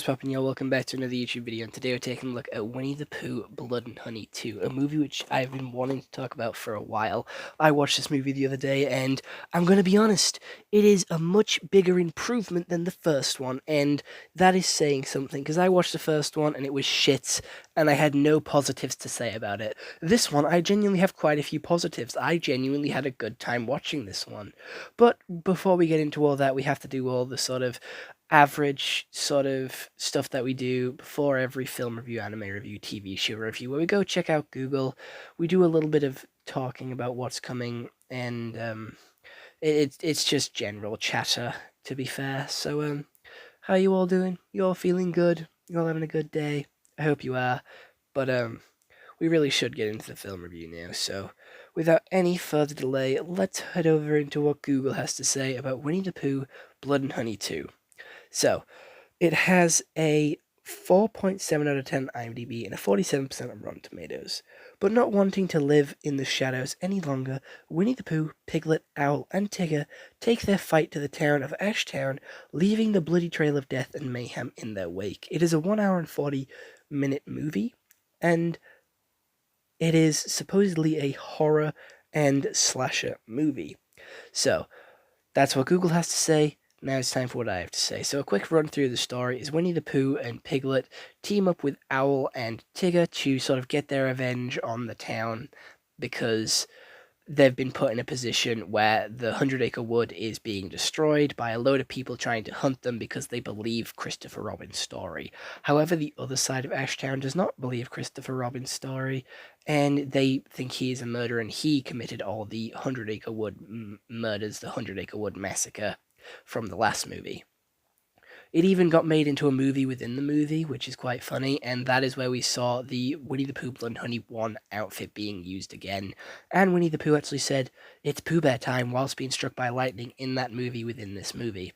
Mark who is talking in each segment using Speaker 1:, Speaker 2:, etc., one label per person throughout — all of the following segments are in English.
Speaker 1: what's poppin', y'all? Welcome back to another YouTube video, and today we're taking a look at Winnie the Pooh, Blood and Honey 2, a movie which I've been wanting to talk about for a while. I watched this movie the other day, and I'm gonna be honest, it is a much bigger improvement than the first one, and that is saying something, because I watched the first one, and it was shit, and I had no positives to say about it. This one, I genuinely have quite a few positives. I genuinely had a good time watching this one. But before we get into all that, we have to do all the sort of average sort of stuff that we do before every film review, anime review, TV show review, where we go check out Google, we do a little bit of talking about what's coming, and it's just general chatter, to be fair. So how you all doing? You all feeling good? You all having a good day? I hope you are. But we really should get into the film review now. So without any further delay, let's head over into what Google has to say about Winnie the Pooh, Blood and Honey 2. So, it has a 4.7 out of 10 IMDb and a 47% on Rotten Tomatoes. But not wanting to live in the shadows any longer, Winnie the Pooh, Piglet, Owl, and Tigger take their fight to the town of Ashtown, leaving the bloody trail of death and mayhem in their wake. It is a 1 hour and 40-minute movie, and it is supposedly a horror and slasher movie. So, that's what Google has to say. Now it's time for what I have to say. So a quick run through the story is Winnie the Pooh and Piglet team up with Owl and Tigger to sort of get their revenge on the town because they've been put in a position where the 100-acre wood is being destroyed by a load of people trying to hunt them because they believe Christopher Robin's story. However, the other side of Ashtown does not believe Christopher Robin's story, and they think he is a murderer and he committed all the 100-acre wood murders, the 100-acre wood massacre from the last movie. It even got made into a movie within the movie, which is quite funny, and that is where we saw the Winnie the Pooh Blood and Honey 1 outfit being used again. And Winnie the Pooh actually said, "It's Pooh Bear time," whilst being struck by lightning in that movie within this movie.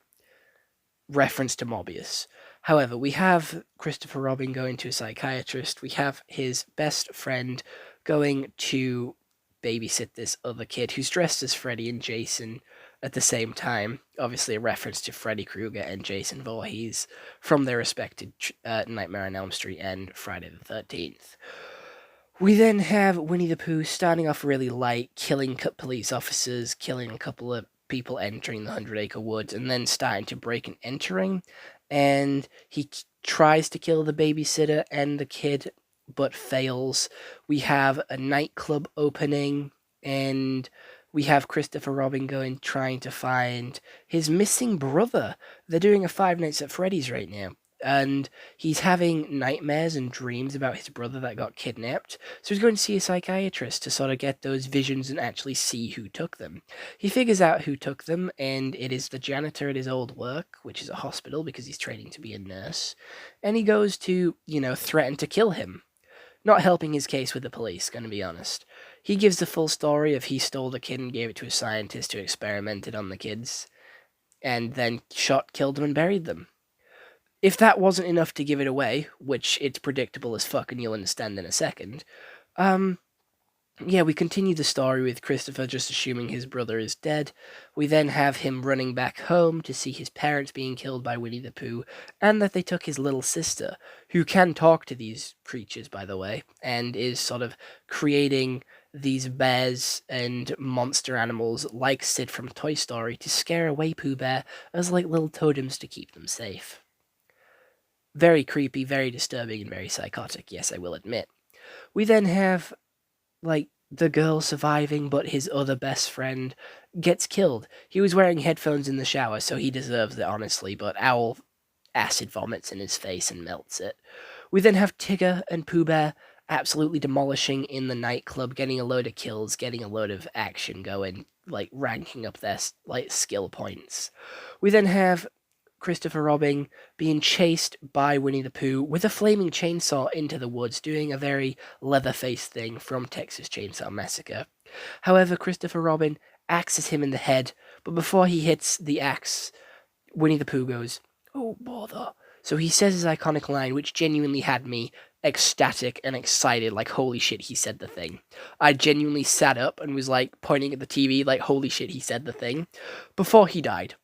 Speaker 1: Reference to Mobius. However, we have Christopher Robin going to a psychiatrist, we have his best friend going to babysit this other kid who's dressed as Freddy and Jason at the same time. Obviously a reference to Freddy Krueger and Jason Voorhees from their respected Nightmare on Elm Street and Friday the 13th. We then have Winnie the Pooh starting off really light, killing police officers, killing a couple of people entering the 100-acre woods, and then starting to break and entering, and he tries to kill the babysitter and the kid, but fails. We have a nightclub opening, and we have Christopher Robin trying to find his missing brother. They're doing a Five Nights at Freddy's right now, and he's having nightmares and dreams about his brother that got kidnapped, so he's going to see a psychiatrist to sort of get those visions and actually see who took them. He figures out who took them, and it is the janitor at his old work, which is a hospital because he's training to be a nurse, and he goes to, threaten to kill him. Not helping his case with the police, gonna be honest. He gives the full story of he stole the kid and gave it to a scientist who experimented on the kids, and then killed them, and buried them. If that wasn't enough to give it away, which it's predictable as fuck and you'll understand in a second, we continue the story with Christopher just assuming his brother is dead. We then have him running back home to see his parents being killed by Winnie the Pooh, and that they took his little sister, who can talk to these creatures, by the way, and is sort of creating these bears and monster animals like Sid from Toy Story to scare away Pooh Bear as like little totems to keep them safe. Very creepy, very disturbing, and very psychotic, yes, I will admit. We then have the girl surviving, but his other best friend gets killed. He was wearing headphones in the shower, so he deserves it, honestly, but Owl acid vomits in his face and melts it. We then have Tigger and Pooh Bear absolutely demolishing in the nightclub, getting a load of kills, getting a load of action going, ranking up their skill points. We then have Christopher Robin being chased by Winnie the Pooh with a flaming chainsaw into the woods, doing a very Leatherface thing from Texas Chainsaw Massacre. However, Christopher Robin axes him in the head, but before he hits the axe, Winnie the Pooh goes, "Oh, bother." So he says his iconic line, which genuinely had me ecstatic and excited, like, holy shit, he said the thing. I genuinely sat up and was, pointing at the TV, like, holy shit, he said the thing, before he died.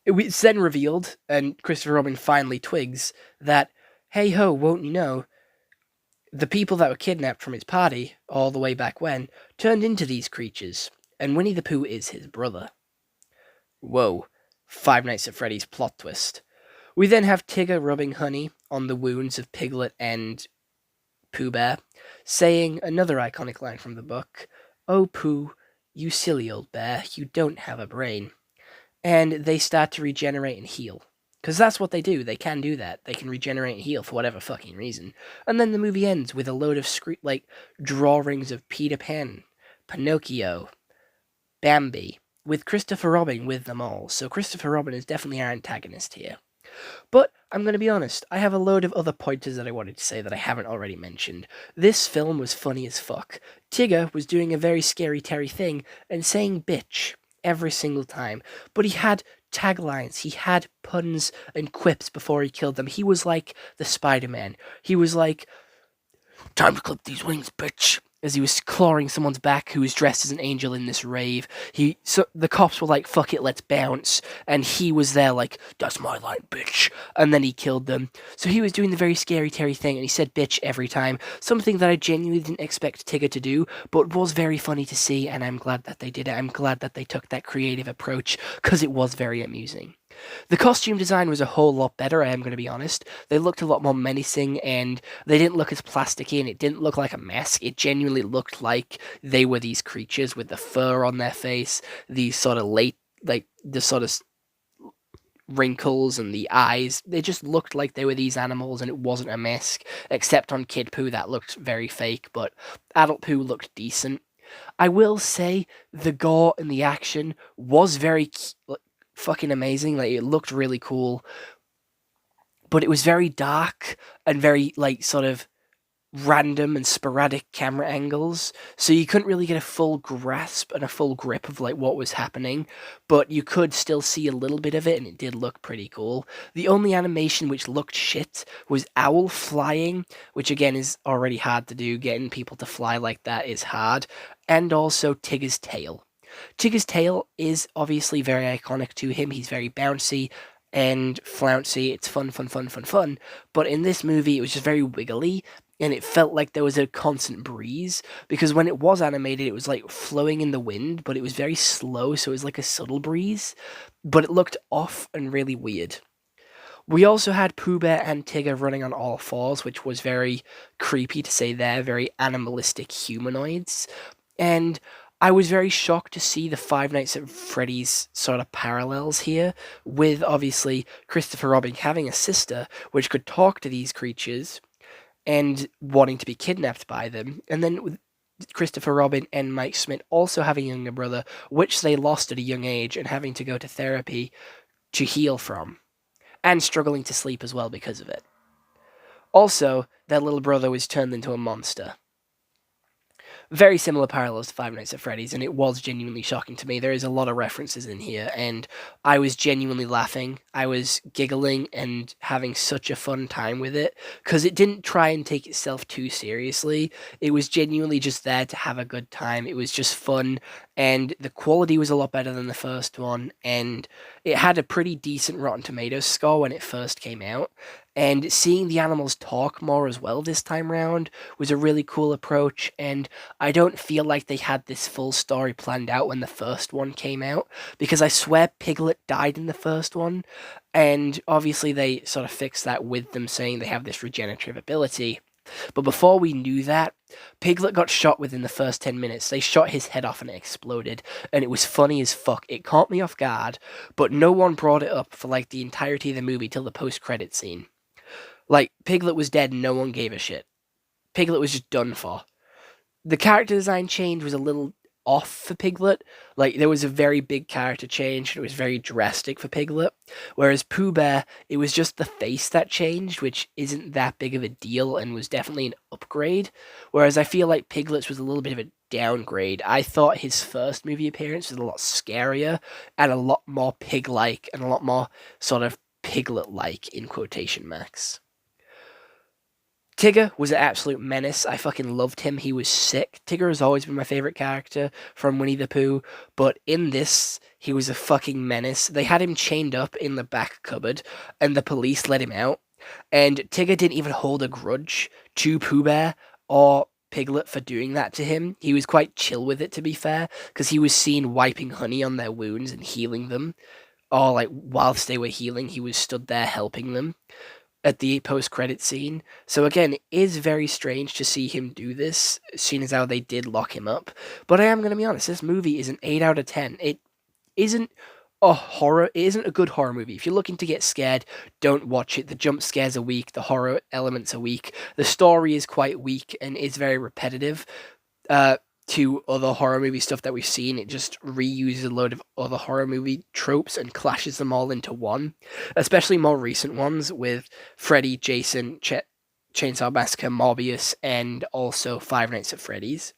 Speaker 1: It's then revealed, and Christopher Robin finally twigs that, hey ho, won't you know, the people that were kidnapped from his party, all the way back when, turned into these creatures, and Winnie the Pooh is his brother. Whoa, Five Nights at Freddy's plot twist. We then have Tigger rubbing honey on the wounds of Piglet and Pooh Bear, saying another iconic line from the book, "Oh Pooh, you silly old bear, you don't have a brain." And they start to regenerate and heal. Because that's what they do. They can do that. They can regenerate and heal for whatever fucking reason. And then the movie ends with a load of drawings of Peter Pan, Pinocchio, Bambi, with Christopher Robin with them all. So Christopher Robin is definitely our antagonist here. But I'm going to be honest, I have a load of other pointers that I wanted to say that I haven't already mentioned. This film was funny as fuck. Tigger was doing a very scary Terry thing and saying bitch every single time. But he had taglines, he had puns and quips before he killed them. He was like the Spider-Man. He was like, "Time to clip these wings, bitch," as he was clawing someone's back who was dressed as an angel in this rave. So the cops were like, "Fuck it, let's bounce," and he was there like, "That's my line, bitch," and then he killed them. So he was doing the very scary Terry thing, and he said bitch every time, something that I genuinely didn't expect Tigger to do, but was very funny to see, and I'm glad that they did it. I'm glad that they took that creative approach, because it was very amusing. The costume design was a whole lot better, I am going to be honest. They looked a lot more menacing, and they didn't look as plasticky, and it didn't look like a mask. It genuinely looked like they were these creatures with the fur on their face, these sort of the sort of wrinkles and the eyes. They just looked like they were these animals, and it wasn't a mask, except on Kid Pooh that looked very fake, but Adult Pooh looked decent. I will say the gore and the action was very fucking amazing. Like, it looked really cool, but it was very dark and very sort of random and sporadic camera angles, so you couldn't really get a full grasp and a full grip of what was happening, but you could still see a little bit of it, and it did look pretty cool. The only animation which looked shit was Owl flying, which again is already hard to do. Getting people to fly like that is hard. And also Tigger's tail. Tigger's tail is obviously very iconic to him. He's very bouncy and flouncy. It's fun, fun, fun, fun, fun. But in this movie, it was just very wiggly, and it felt like there was a constant breeze, because when it was animated, it was like flowing in the wind, but it was very slow, so it was like a subtle breeze, but it looked off and really weird. We also had Pooh Bear and Tigger running on all fours, which was very creepy to say there, very animalistic humanoids. And I was very shocked to see the Five Nights at Freddy's sort of parallels here, with obviously Christopher Robin having a sister which could talk to these creatures and wanting to be kidnapped by them, and then with Christopher Robin and Mike Smith also having a younger brother, which they lost at a young age and having to go to therapy to heal from, and struggling to sleep as well because of it. Also, their little brother was turned into a monster. Very similar parallels to Five Nights at Freddy's, and it was genuinely shocking to me. There is a lot of references in here, and I was genuinely laughing. I was giggling and having such a fun time with it, because it didn't try and take itself too seriously. It was genuinely just there to have a good time. It was just fun, and the quality was a lot better than the first one, and it had a pretty decent Rotten Tomatoes score when it first came out. And seeing the animals talk more as well this time round was a really cool approach, and I don't feel like they had this full story planned out when the first one came out, because I swear Piglet died in the first one, and obviously they sort of fixed that with them saying they have this regenerative ability. But before we knew that, Piglet got shot within the first 10 minutes. They shot his head off and it exploded, and it was funny as fuck. It caught me off guard, but no one brought it up for the entirety of the movie till the post-credit scene. Piglet was dead and no one gave a shit. Piglet was just done for. The character design change was a little off for Piglet. There was a very big character change, and it was very drastic for Piglet. Whereas Pooh Bear, it was just the face that changed, which isn't that big of a deal and was definitely an upgrade. Whereas I feel like Piglet's was a little bit of a downgrade. I thought his first movie appearance was a lot scarier and a lot more pig-like and a lot more sort of Piglet-like in quotation marks. Tigger was an absolute menace. I fucking loved him. He was sick. Tigger has always been my favorite character from Winnie the Pooh, but in this, he was a fucking menace. They had him chained up in the back cupboard, and the police let him out. And Tigger didn't even hold a grudge to Pooh Bear or Piglet for doing that to him. He was quite chill with it, to be fair, because he was seen wiping honey on their wounds and healing them. Or, like, whilst they were healing, he was stood there helping them at the post-credit scene. So again, it is very strange to see him do this, seeing as how they did lock him up. But I am going to be honest, this movie is an 8 out of 10. It isn't a horror. It isn't a good horror movie. If you're looking to get scared, don't watch it. The jump scares are weak. The horror elements are weak. The story is quite weak and is very repetitive. To other horror movie stuff that we've seen, it just reuses a load of other horror movie tropes and clashes them all into one. Especially more recent ones with Freddy, Jason, Chainsaw Massacre, Morbius, and also Five Nights at Freddy's.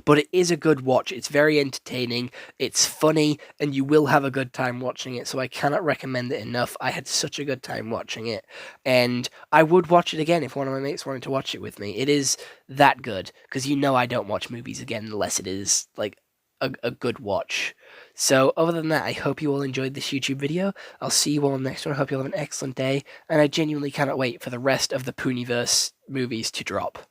Speaker 1: But it is a good watch. It's very entertaining, it's funny, and you will have a good time watching it. So I cannot recommend it enough. I had such a good time watching it, and I would watch it again if one of my mates wanted to watch it with me. It is that good, because you know I don't watch movies again unless it is like a good watch. So other than that, I hope you all enjoyed this YouTube video. I'll see you all next one. I hope you all have an excellent day, and I genuinely cannot wait for the rest of the Pooniverse movies to drop.